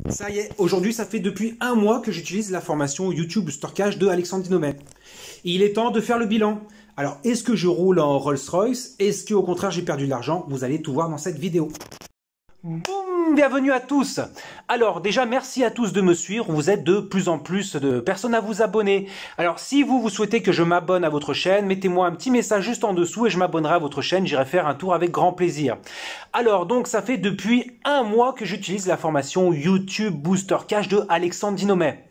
Ça y est, aujourd'hui ça fait depuis un mois que j'utilise la formation YouTube Booster Cash de Alexandre Dinomet. Il est temps de faire le bilan. Alors, est-ce que je roule en Rolls-Royce? Est-ce qu'au contraire j'ai perdu de l'argent? Vous allez tout voir dans cette vidéo. Boum, bienvenue à tous. Alors déjà merci à tous de me suivre, vous êtes de plus en plus de personnes à vous abonner. Alors si vous souhaitez que je m'abonne à votre chaîne, mettez-moi un petit message juste en dessous et je m'abonnerai à votre chaîne, j'irai faire un tour avec grand plaisir. Alors donc ça fait depuis un mois que j'utilise la formation YouTube Booster Cash de Alexandre Dinomet.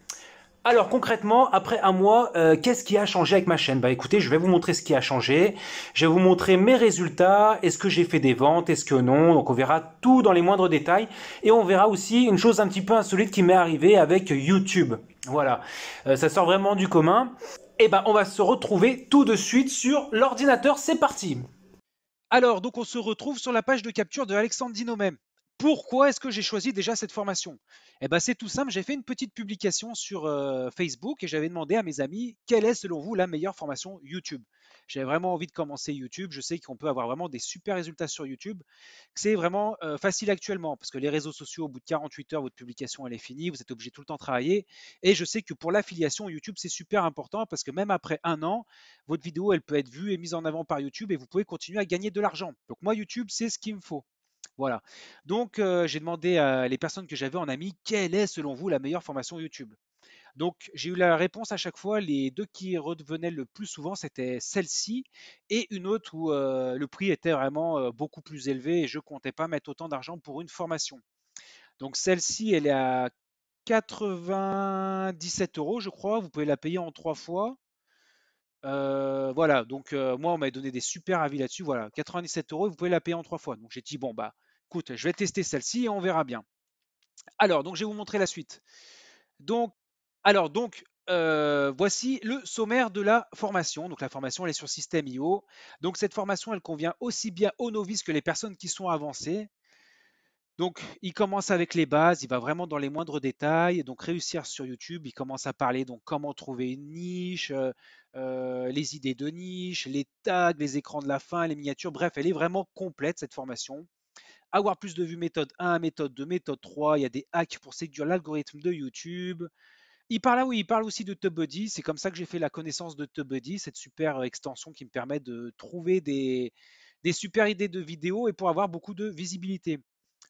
Alors concrètement, après un mois, qu'est-ce qui a changé avec ma chaîne? Bah écoutez, je vais vous montrer ce qui a changé. Je vais vous montrer mes résultats. Est-ce que j'ai fait des ventes? Est-ce que non? Donc on verra tout dans les moindres détails. Et on verra aussi une chose un petit peu insolite qui m'est arrivée avec YouTube. Voilà, ça sort vraiment du commun. Et ben on va se retrouver tout de suite sur l'ordinateur. C'est parti. Alors, donc on se retrouve sur la page de capture de Alexandre Dinomet. Pourquoi est-ce que j'ai choisi déjà cette formation? Eh ben, c'est tout simple, j'ai fait une petite publication sur Facebook et j'avais demandé à mes amis quelle est selon vous la meilleure formation YouTube. J'avais vraiment envie de commencer YouTube, je sais qu'on peut avoir vraiment des super résultats sur YouTube, que c'est vraiment facile actuellement parce que les réseaux sociaux, au bout de 48 heures, votre publication elle est finie, vous êtes obligé tout le temps de travailler et je sais que pour l'affiliation YouTube c'est super important parce que même après un an, votre vidéo elle peut être vue et mise en avant par YouTube et vous pouvez continuer à gagner de l'argent. Donc moi YouTube c'est ce qu'il me faut. Voilà. Donc, j'ai demandé à les personnes que j'avais en ami, quelle est selon vous la meilleure formation YouTube? Donc, j'ai eu la réponse à chaque fois. Les deux qui revenaient le plus souvent, c'était celle-ci et une autre où le prix était vraiment beaucoup plus élevé et je ne comptais pas mettre autant d'argent pour une formation. Donc, celle-ci, elle est à 97 euros, je crois. Vous pouvez la payer en 3 fois. Voilà, donc moi, on m'a donné des super avis là-dessus. Voilà, 97 euros, vous pouvez la payer en 3 fois. Donc, j'ai dit, bon, bah, écoute, je vais tester celle-ci et on verra bien. Alors, donc je vais vous montrer la suite. Donc, voici le sommaire de la formation. Donc, la formation, elle est sur System.io. Donc, cette formation, elle convient aussi bien aux novices que les personnes qui sont avancées. Donc, il commence avec les bases, il va vraiment dans les moindres détails. Donc, réussir sur YouTube, il commence à parler donc comment trouver une niche, les idées de niche, les tags, les écrans de la fin, les miniatures. Bref, elle est vraiment complète cette formation. Avoir plus de vues méthode 1, méthode 2, méthode 3. Il y a des hacks pour séduire l'algorithme de YouTube. Il parle, oui, il parle aussi de TubeBuddy. C'est comme ça que j'ai fait la connaissance de TubeBuddy, cette super extension qui me permet de trouver des super idées de vidéos et pour avoir beaucoup de visibilité.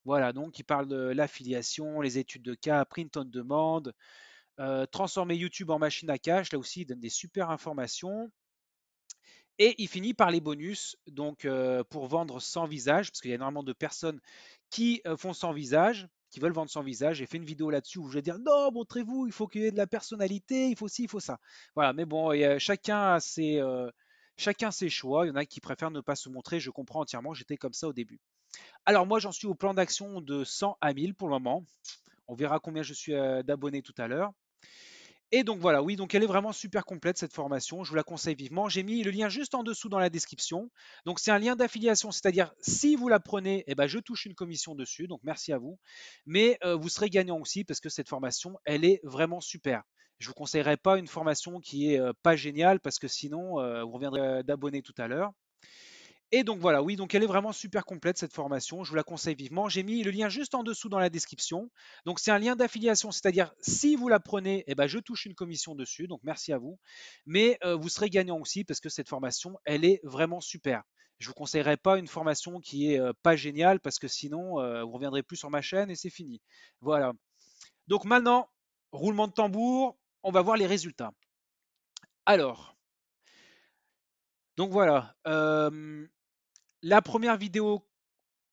Voilà, donc il parle de l'affiliation, les études de cas, print on demand, transformer YouTube en machine à cash. Là aussi, il donne des super informations. Et il finit par les bonus, donc pour vendre sans visage, parce qu'il y a énormément de personnes qui font sans visage, qui veulent vendre sans visage. J'ai fait une vidéo là-dessus où je vais dire non, montrez-vous, il faut qu'il y ait de la personnalité, il faut ci, il faut ça. Voilà, mais bon, chacun ses choix. Il y en a qui préfèrent ne pas se montrer, je comprends entièrement, j'étais comme ça au début. Alors moi, j'en suis au plan d'action de 100 à 1000 pour le moment. On verra combien je suis d'abonnés tout à l'heure. Et donc voilà, oui, donc elle est vraiment super complète cette formation, je vous la conseille vivement. J'ai mis le lien juste en dessous dans la description. Donc c'est un lien d'affiliation, c'est-à-dire si vous la prenez, eh ben, je touche une commission dessus, donc merci à vous. Mais vous serez gagnant aussi parce que cette formation, elle est vraiment super. Je ne vous conseillerais pas une formation qui est pas géniale parce que sinon, vous reviendrez d'abonnés tout à l'heure. Et donc voilà, oui, donc elle est vraiment super complète cette formation, je vous la conseille vivement. J'ai mis le lien juste en dessous dans la description. Donc c'est un lien d'affiliation, c'est-à-dire si vous la prenez, eh ben, je touche une commission dessus, donc merci à vous. Mais vous serez gagnant aussi parce que cette formation, elle est vraiment super. Je ne vous conseillerais pas une formation qui est pas géniale parce que sinon, vous reviendrez plus sur ma chaîne et c'est fini. Voilà. Donc maintenant, roulement de tambour, on va voir les résultats. Alors, donc voilà. La première vidéo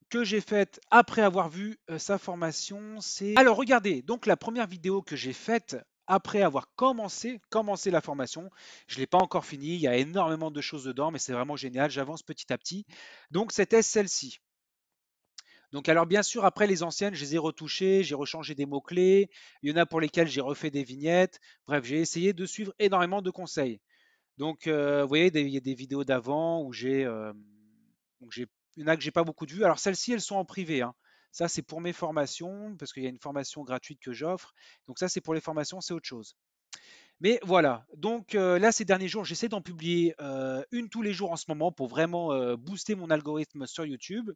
que j'ai faite après avoir vu sa formation, c'est... Alors regardez, donc la première vidéo que j'ai faite après avoir commencé la formation, je ne l'ai pas encore fini, il y a énormément de choses dedans, mais c'est vraiment génial, j'avance petit à petit. Donc c'était celle-ci. Donc alors bien sûr, après les anciennes, je les ai retouchées, j'ai rechangé des mots-clés, il y en a pour lesquels j'ai refait des vignettes, bref, j'ai essayé de suivre énormément de conseils. Donc, vous voyez, il y a des vidéos d'avant où j'ai, il y en a que j'ai pas beaucoup de vues. Alors, celles-ci, elles sont en privé, hein. Ça, c'est pour mes formations, parce qu'il y a une formation gratuite que j'offre. Donc, ça, c'est pour les formations, c'est autre chose. Mais voilà. Donc, là, ces derniers jours, j'essaie d'en publier une tous les jours en ce moment pour vraiment booster mon algorithme sur YouTube.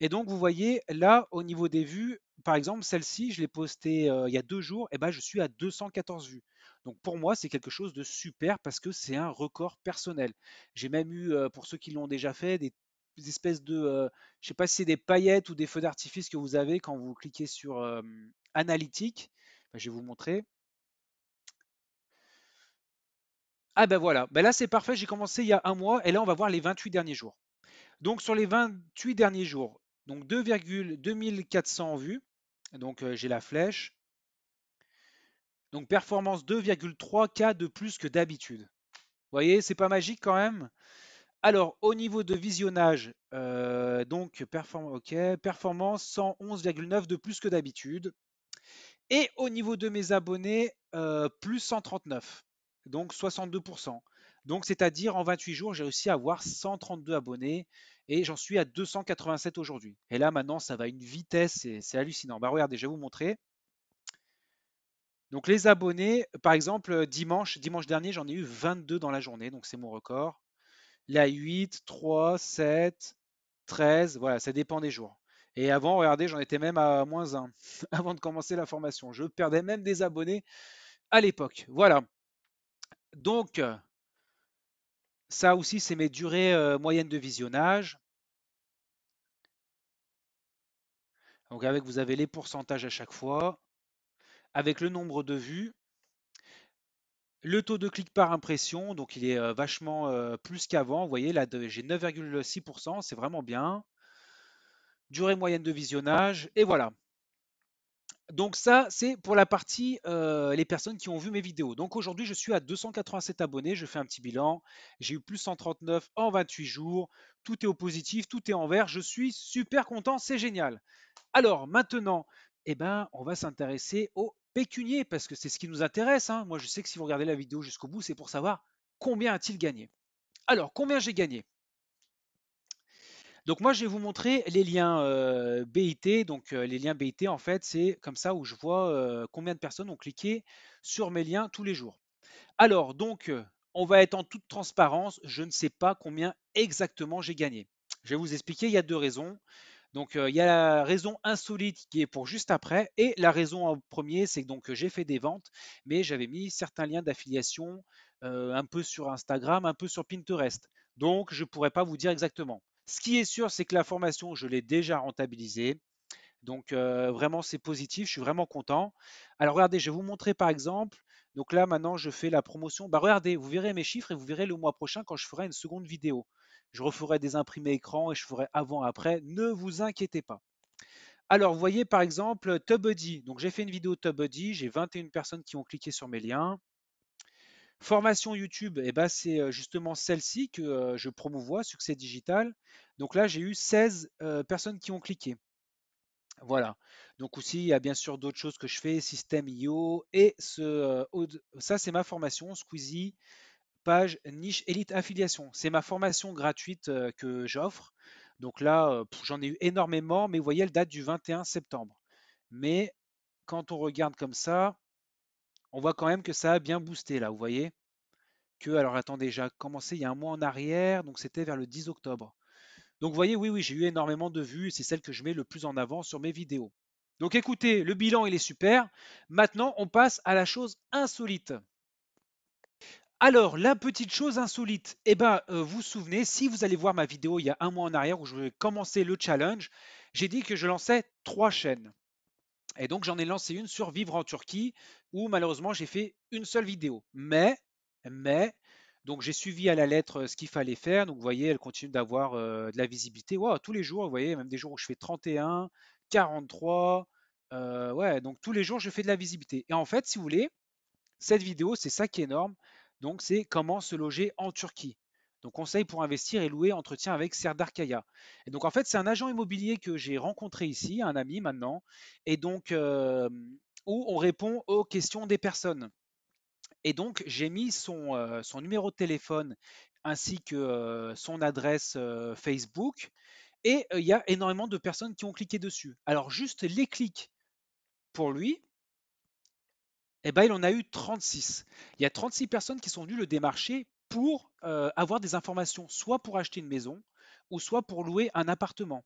Et donc, vous voyez, là, au niveau des vues, par exemple, celle-ci, je l'ai postée il y a 2 jours, et ben, je suis à 214 vues. Donc, pour moi, c'est quelque chose de super parce que c'est un record personnel. J'ai même eu, pour ceux qui l'ont déjà fait, des espèces de, je sais pas si c'est des paillettes ou des feux d'artifice que vous avez quand vous cliquez sur Analytique. Ben, je vais vous montrer. Ah ben voilà, ben là c'est parfait, j'ai commencé il y a un mois et là on va voir les 28 derniers jours. Donc sur les 28 derniers jours, donc 2,2 400 vues. Donc j'ai la flèche. Donc performance 2,3K de plus que d'habitude. Vous voyez, c'est pas magique quand même. Alors au niveau de visionnage, ok, performance 111,9 de plus que d'habitude. Et au niveau de mes abonnés, plus 139, donc 62%. Donc c'est-à-dire en 28 jours, j'ai réussi à avoir 132 abonnés et j'en suis à 287 aujourd'hui. Et là maintenant, ça va à une vitesse, c'est hallucinant. Bah regardez, je vais vous montrer. Donc les abonnés, par exemple, dimanche dernier, j'en ai eu 22 dans la journée, donc c'est mon record. Là, 8, 3, 7, 13, voilà, ça dépend des jours. Et avant, regardez, j'en étais même à -1 avant de commencer la formation. Je perdais même des abonnés à l'époque. Voilà. Donc, ça aussi, c'est mes durées moyennes de visionnage. Donc, avec, vous avez les pourcentages à chaque fois, avec le nombre de vues, le taux de clic par impression. Donc, il est vachement plus qu'avant. Vous voyez, là, j'ai 9,6%, c'est vraiment bien. Durée moyenne de visionnage, et voilà. Donc ça, c'est pour la partie les personnes qui ont vu mes vidéos. Donc aujourd'hui, je suis à 287 abonnés. Je fais un petit bilan. J'ai eu plus 139 en 28 jours. Tout est au positif, tout est en vert. Je suis super content, c'est génial. Alors maintenant, eh ben, on va s'intéresser au pécunier parce que c'est ce qui nous intéresse, hein. Moi, je sais que si vous regardez la vidéo jusqu'au bout, c'est pour savoir combien a-t-il gagné. Alors, combien j'ai gagné? Donc moi, je vais vous montrer les liens BIT. Donc les liens BIT, en fait, c'est comme ça où je vois combien de personnes ont cliqué sur mes liens tous les jours. Alors, donc, on va être en toute transparence. Je ne sais pas combien exactement j'ai gagné. Je vais vous expliquer, il y a deux raisons. Donc, il y a la raison insolite qui est pour juste après. Et la raison en premier, c'est que donc j'ai fait des ventes, mais j'avais mis certains liens d'affiliation un peu sur Instagram, un peu sur Pinterest. Donc, je ne pourrais pas vous dire exactement. Ce qui est sûr, c'est que la formation, je l'ai déjà rentabilisée. Donc, vraiment, c'est positif. Je suis vraiment content. Alors, regardez, je vais vous montrer par exemple. Donc là, maintenant, je fais la promotion. Bah, regardez, vous verrez mes chiffres et vous verrez le mois prochain quand je ferai une seconde vidéo. Je referai des imprimés écran et je ferai avant-après. Ne vous inquiétez pas. Alors, vous voyez par exemple TubeBuddy. Donc, j'ai fait une vidéo TubeBuddy. J'ai 21 personnes qui ont cliqué sur mes liens. Formation YouTube, eh ben, c'est justement celle-ci que je promouvois, Succès Digital. Donc là, j'ai eu 16 personnes qui ont cliqué. Voilà. Donc aussi, il y a bien sûr d'autres choses que je fais, Système.io et ça, c'est ma formation, Squeezie, page niche élite affiliation. C'est ma formation gratuite que j'offre. Donc là, j'en ai eu énormément, mais vous voyez, elle date du 21 septembre. Mais quand on regarde comme ça, on voit quand même que ça a bien boosté là, vous voyez alors attendez, j'ai commencé il y a un mois en arrière, donc c'était vers le 10 octobre. Donc vous voyez, oui, oui, j'ai eu énormément de vues, c'est celle que je mets le plus en avant sur mes vidéos. Donc écoutez, le bilan, il est super. Maintenant, on passe à la chose insolite. Alors, la petite chose insolite, eh ben, vous vous souvenez, si vous allez voir ma vidéo il y a un mois en arrière où je vais commencer le challenge, j'ai dit que je lançais 3 chaînes. Et donc, j'en ai lancé une sur Vivre en Turquie, où malheureusement, j'ai fait une seule vidéo. Mais, donc j'ai suivi à la lettre ce qu'il fallait faire. Donc, vous voyez, elle continue d'avoir de la visibilité. Wow, tous les jours, vous voyez, même des jours où je fais 31, 43. Ouais, donc tous les jours, je fais de la visibilité. Et en fait, si vous voulez, cette vidéo, c'est ça qui est énorme. Donc, c'est comment se loger en Turquie. Donc, conseil pour investir et louer entretien avec Serdar Kaya. Et donc, en fait, c'est un agent immobilier que j'ai rencontré ici, un ami maintenant, et donc où on répond aux questions des personnes. Et donc, j'ai mis son numéro de téléphone ainsi que son adresse Facebook. Et il y a énormément de personnes qui ont cliqué dessus. Alors, juste les clics pour lui, eh ben, il en a eu 36. Il y a 36 personnes qui sont venues le démarcher pour avoir des informations, soit pour acheter une maison, ou soit pour louer un appartement.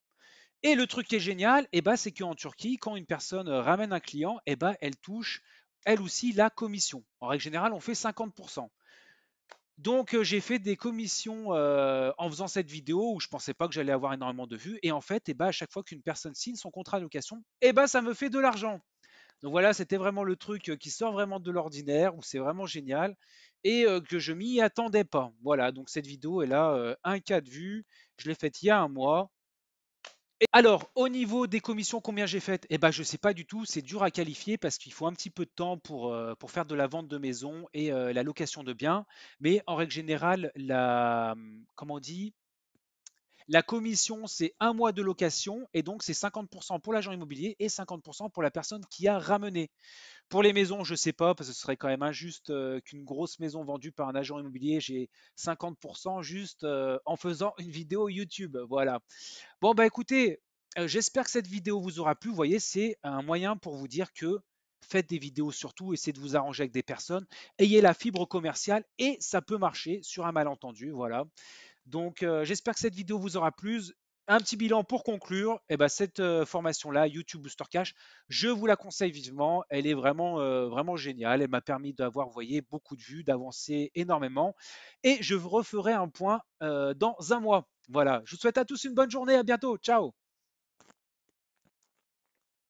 Et le truc qui est génial, c'est qu'en Turquie, quand une personne ramène un client, elle touche elle aussi la commission. En règle générale, on fait 50%. Donc, j'ai fait des commissions en faisant cette vidéo où je pensais pas que j'allais avoir énormément de vues. Et en fait, à chaque fois qu'une personne signe son contrat de location, ça me fait de l'argent. Donc voilà, c'était vraiment le truc qui sort vraiment de l'ordinaire, où c'est vraiment génial et que je m'y attendais pas. Voilà, donc cette vidéo, elle a 1K de vues. Je l'ai faite il y a un mois. Et alors, au niveau des commissions, combien j'ai fait? Je ne sais pas du tout, c'est dur à qualifier parce qu'il faut un petit peu de temps pour faire de la vente de maison et la location de biens. Mais en règle générale, comment on dit, la commission, c'est un mois de location et donc c'est 50% pour l'agent immobilier et 50% pour la personne qui a ramené. Pour les maisons, je ne sais pas, parce que ce serait quand même injuste qu'une grosse maison vendue par un agent immobilier, j'ai 50% juste en faisant une vidéo YouTube. Voilà. Bon, bah écoutez, j'espère que cette vidéo vous aura plu. Vous voyez, c'est un moyen pour vous dire que faites des vidéos surtout, essayez de vous arranger avec des personnes, ayez la fibre commerciale et ça peut marcher sur un malentendu. Voilà. Donc, j'espère que cette vidéo vous aura plu. Un petit bilan pour conclure. Cette formation-là, YouTube Booster Cash, je vous la conseille vivement. Elle est vraiment, vraiment géniale. Elle m'a permis d'avoir, vous voyez, beaucoup de vues, d'avancer énormément. Et je vous referai un point dans un mois. Voilà. Je vous souhaite à tous une bonne journée. À bientôt. Ciao.